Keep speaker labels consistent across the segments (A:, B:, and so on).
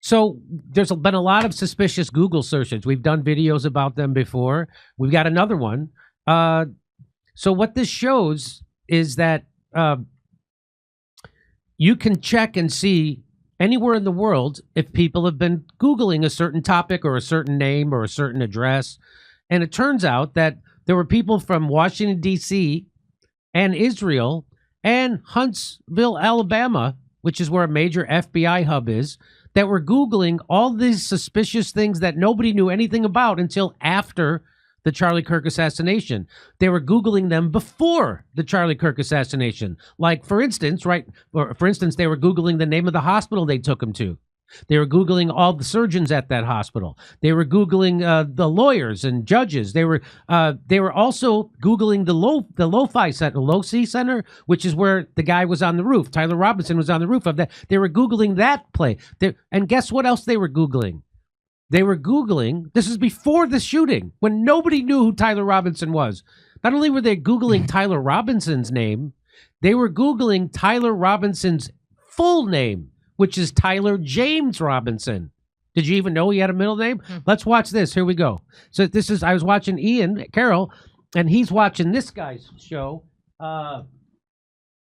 A: So there's been a lot of suspicious Google searches. We've done videos about them before. We've got another one. So what this shows is that you can check and see anywhere in the world if people have been Googling a certain topic or a certain name or a certain address. And it turns out that there were people from Washington, D.C. and Israel and Huntsville, Alabama, which is where a major FBI hub is, that were Googling all these suspicious things that nobody knew anything about until after the Charlie Kirk assassination. They were Googling them before the Charlie Kirk assassination. Like, for instance, they were Googling the name of the hospital they took him to. They were Googling all the surgeons at that hospital. They were Googling the lawyers and judges. They were also Googling the Loci Center, which is where the guy was on the roof. Tyler Robinson was on the roof of that. They were Googling that place. And guess what else they were Googling? They were Googling, this is before the shooting, when nobody knew who Tyler Robinson was. Not only were they Googling Tyler Robinson's name, they were Googling Tyler Robinson's full name, which is Tyler James Robinson. Did you even know he had a middle name? Let's watch this. Here we go. So I was watching Ian Carroll, and he's watching this guy's show.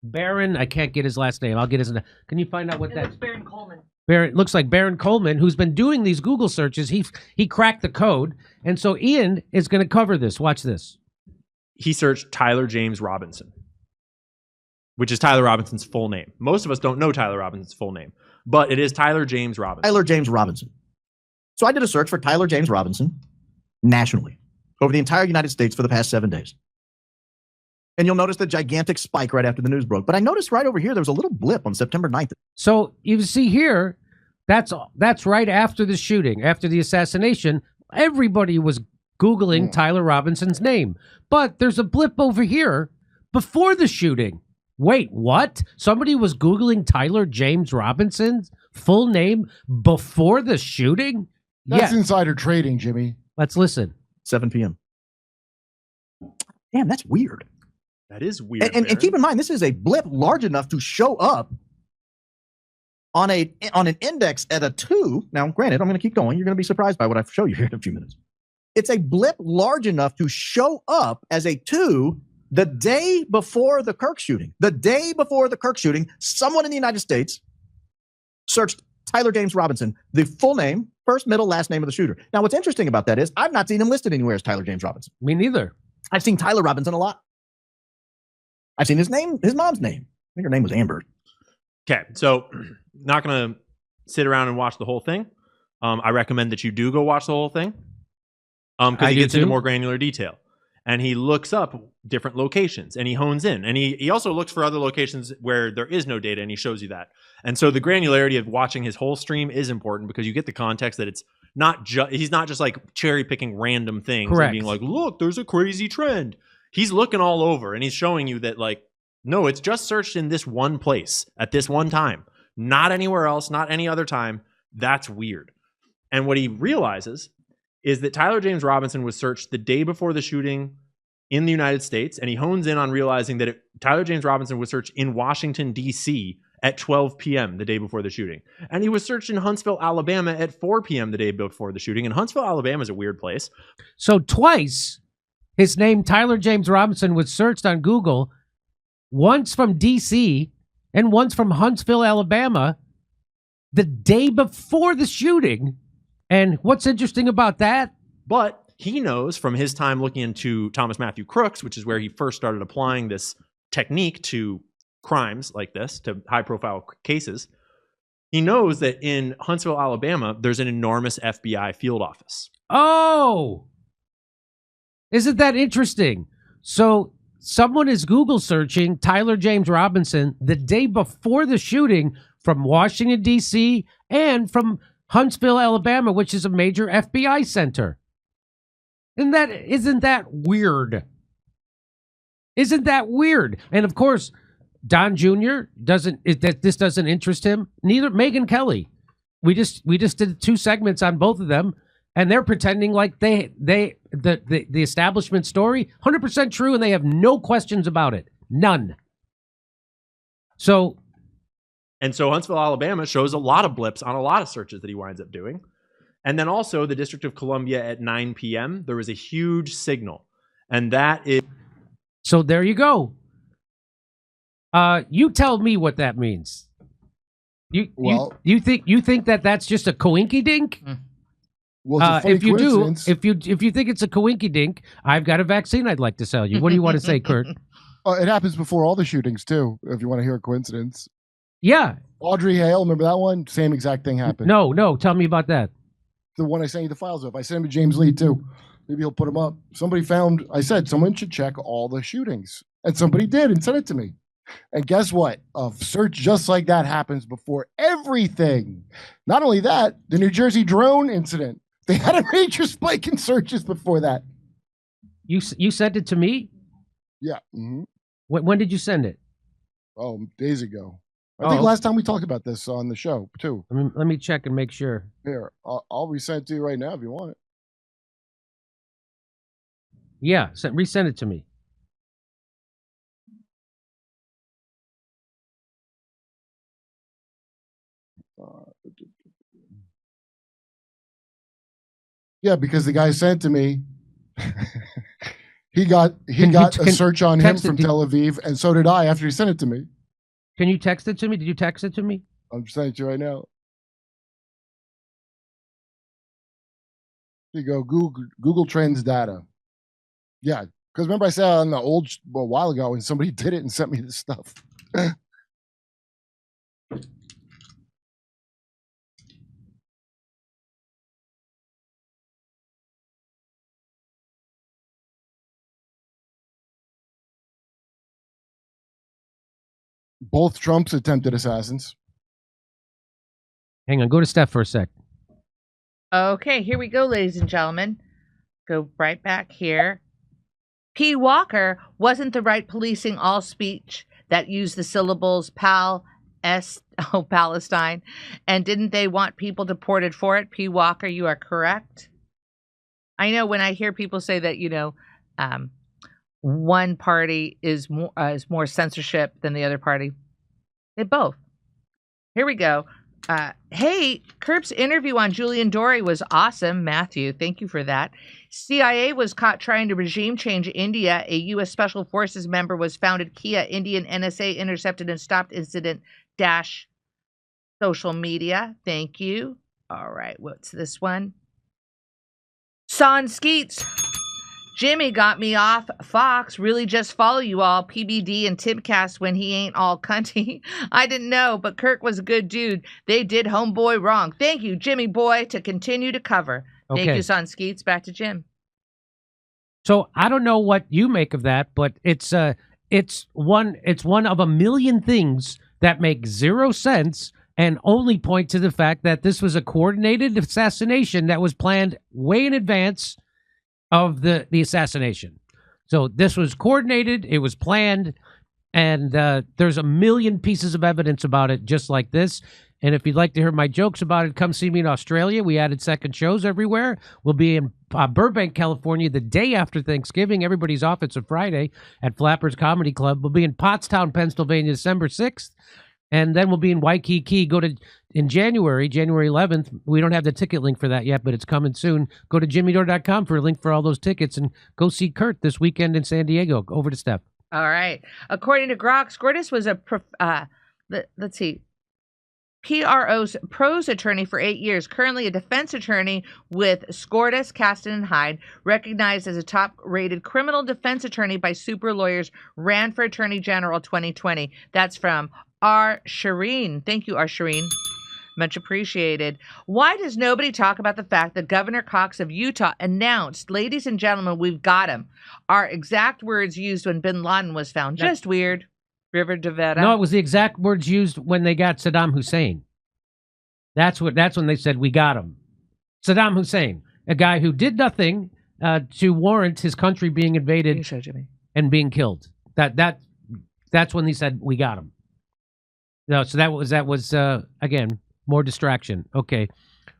A: Baron, I can't get his last name. I'll get his name. Can you find out what that's?
B: Baron Coleman.
A: Looks like Baron Coleman, who's been doing these Google searches. He cracked the code. And so Ian is going to cover this. Watch this.
C: He searched Tyler James Robinson, which is Tyler Robinson's full name. Most of us don't know Tyler Robinson's full name, but it is Tyler James Robinson.
D: Tyler James Robinson. So I did a search for Tyler James Robinson nationally over the entire United States for the past 7 days. And you'll notice the gigantic spike right after the news broke. But I noticed right over here, there was a little blip on September 9th.
A: So you see here, that's right after the shooting, after the assassination. Everybody was Googling Tyler Robinson's name. But there's a blip over here before the shooting. Wait, what? Somebody was Googling Tyler James Robinson's full name before the shooting?
E: That's insider trading, Jimmy.
A: Let's listen.
D: 7 p.m. Damn, that's weird.
C: That is weird.
D: And keep in mind, this is a blip large enough to show up on an index at a 2. Now, granted, I'm going to keep going. You're going to be surprised by what I show you here in a few minutes. It's a blip large enough to show up as a 2 the day before the Kirk shooting. The day before the Kirk shooting, someone in the United States searched Tyler James Robinson, the full name, first, middle, last name of the shooter. Now, what's interesting about that is I've not seen him listed anywhere as Tyler James Robinson.
A: Me neither.
D: I've seen Tyler Robinson a lot. I've seen his mom's name. I think her name was Amber.
C: Okay, so not going to sit around and watch the whole thing. I recommend that you do go watch the whole thing because he gets into more granular detail. And he looks up different locations and he hones in. And he also looks for other locations where there is no data and he shows you that. And so the granularity of watching his whole stream is important because you get the context that it's not he's not just like cherry picking random things.
A: Correct.
C: And being like, look, there's a crazy trend. He's looking all over and he's showing you that, like, no, it's just searched in this one place at this one time, not anywhere else, not any other time. That's weird. And what he realizes is that Tyler James Robinson was searched the day before the shooting in the United States. And he hones in on realizing that Tyler James Robinson was searched in Washington, D.C. at 12 p.m. the day before the shooting. And he was searched in Huntsville, Alabama at 4 p.m. the day before the shooting. And Huntsville, Alabama is a weird place.
A: So twice his name, Tyler James Robinson, was searched on Google, once from D.C. and once from Huntsville, Alabama, the day before the shooting. And what's interesting about that?
C: But he knows from his time looking into Thomas Matthew Crooks, which is where he first started applying this technique to crimes like this, to high-profile cases. He knows that in Huntsville, Alabama, there's an enormous FBI field office.
A: Oh! Isn't that interesting? So someone is Google searching Tyler James Robinson the day before the shooting from Washington, D.C. and from Huntsville, Alabama, which is a major FBI center. Isn't that weird? Isn't that weird? And of course, Don Jr. this doesn't interest him. Neither Megyn Kelly. We just did 2 segments on both of them, and they're pretending like the establishment story 100% true, and they have no questions about it, none. So
C: And so Huntsville, Alabama shows a lot of blips on a lot of searches that he winds up doing. And then also the District of Columbia at 9 p.m., there was a huge signal. And that is...
A: So there you go. You tell me what that means. You think that that's just a coinky dink?
E: Well, it's a funny
A: if you
E: coincidence.
A: do, if you think it's a coinky dink, I've got a vaccine I'd like to sell you. What do you want to say, Kurt?
E: It happens before all the shootings too. If you want to hear a coincidence,
A: Yeah.
E: Audrey Hale, remember that one? Same exact thing happened.
A: No. Tell me about that.
E: The one I sent you the files of. I sent him to James Lee too. Maybe he'll put them up. Somebody found. I said someone should check all the shootings, and somebody did and sent it to me. And guess what? A search just like that happens before everything. Not only that, the New Jersey drone incident. They had a major spike in searches before that.
A: You sent it to me?
E: Yeah. Mm-hmm.
A: When did you send it?
E: Oh, days ago. I think last time we talked about this on the show too.
A: Let me check and make sure.
E: Here, I'll resend it to you right now if you want it.
A: Yeah, resend it to me.
E: Yeah, because the guy sent to me. he got a search on him from Tel Aviv, and so did I after he sent it to me.
A: Can you text it to me? Did you text it to me?
E: I'm sending it to you right now. Here you go. Google Trends data. Yeah, because remember I said on the old a while ago, and somebody did it and sent me this stuff. Both Trumps attempted assassins.
A: Hang on, go to Steph for a sec.
B: Okay, here we go, ladies and gentlemen. Go right back here. P. Walker wasn't the right policing all speech that used the syllables Palestine, and didn't they want people deported for it? P. Walker, you are correct. I know when I hear people say that, one party is more censorship than the other party. They both. Here we go. Hey, Kirk's interview on Julian Dorey was awesome. Matthew, thank you for that. CIA was caught trying to regime change India. A U.S. Special Forces member was found at Kia. Indian NSA intercepted and stopped incident - social media. Thank you. All right, what's this one? Son Skeets. Jimmy got me off Fox. Really just follow you all. PBD and Timcast when he ain't all cunty. I didn't know, but Kirk was a good dude. They did homeboy wrong. Thank you, Jimmy boy, to continue to cover. Thank you, Son Skeets. Back to Jim.
A: So I don't know what you make of that, but it's one of a million things that make zero sense and only point to the fact that this was a coordinated assassination that was planned way in advance of the assassination. So this was coordinated, it was planned, and there's a million pieces of evidence about it just like this. And if you'd like to hear my jokes about it, come see me in Australia. We added second shows everywhere. We'll be in Burbank, California the day after Thanksgiving. Everybody's off. It's a Friday at Flappers Comedy Club. We'll be in Pottstown, Pennsylvania, December 6th. And then we'll be in Waikiki. In January 11th. We don't have the ticket link for that yet, but it's coming soon. Go to jimmydore.com for a link for all those tickets and go see Kurt this weekend in San Diego. Over to Steph.
B: All right. According to Grok, Scortis was PRO's pros attorney for 8 years, currently a defense attorney with Scortis, Caston, and Hyde, recognized as a top-rated criminal defense attorney by super lawyers, ran for Attorney General 2020. That's from R. Shireen. Thank you, R. Shireen. Much appreciated. Why does nobody talk about the fact that Governor Cox of Utah announced, ladies and gentlemen, we've got him? Our exact words used when bin Laden was found. Just weird. River Devetta.
A: No, it was the exact words used when they got Saddam Hussein. That's when they said, we got him. Saddam Hussein, a guy who did nothing to warrant his country being invaded and being killed. That's when they said, we got him. No, so that was again, more distraction. Okay.